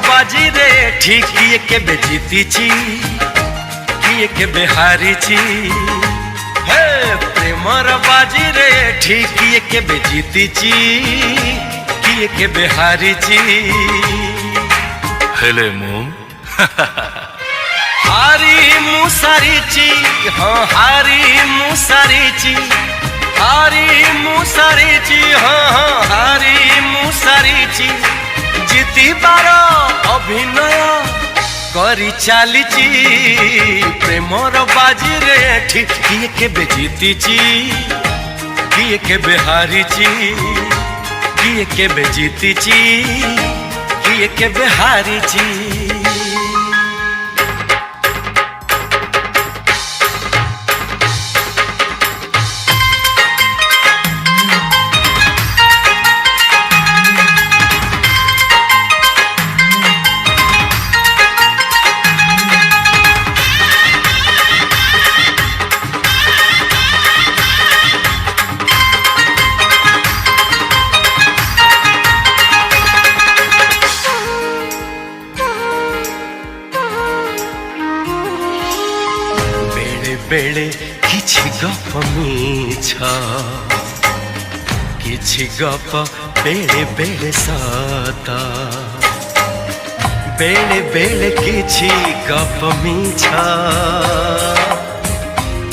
बाजी रे ठीक किए केबे जीतीची किए केबे हारीची हे प्रेमर बाजी रे ठीक किए केबे जीतीची किए केबे हारीची हेले मु हारी मु सारीची हाँ हारी मु सारीची हारी मु सारीची हाँ हाँ हारी मु सारीची जीतिबार अभिनय करी चलीची प्रेमर बाजी रे ठीक किए केबे जीतीची किए केबे हारीची किए केबे जीतीची किए केबे हारीची बेले किछि गप मिछ किछि गप बेले बेले सत बेले बेले किछि गप मिछ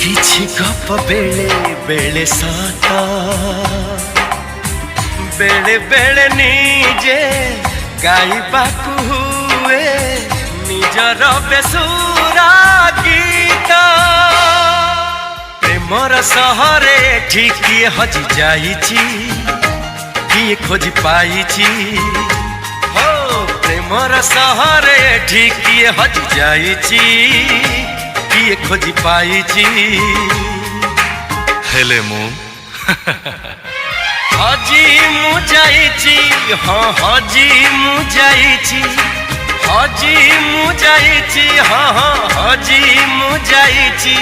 किछि गप बेले बेले सत बेले बेले निजे गाइबाकु हुए निजर बेसुरा गीत प्रेमर सहरे ठीक किए हजि जाइची किए खोजी पाइची हो प्रेमर सहरे ठीक किए हजि जाइची किए खोजी पाइची हेले मु हजी मु जाइची हाँ हजी मु जाइची हजी मु जाइची हाँ हाँ हजी मु जाइची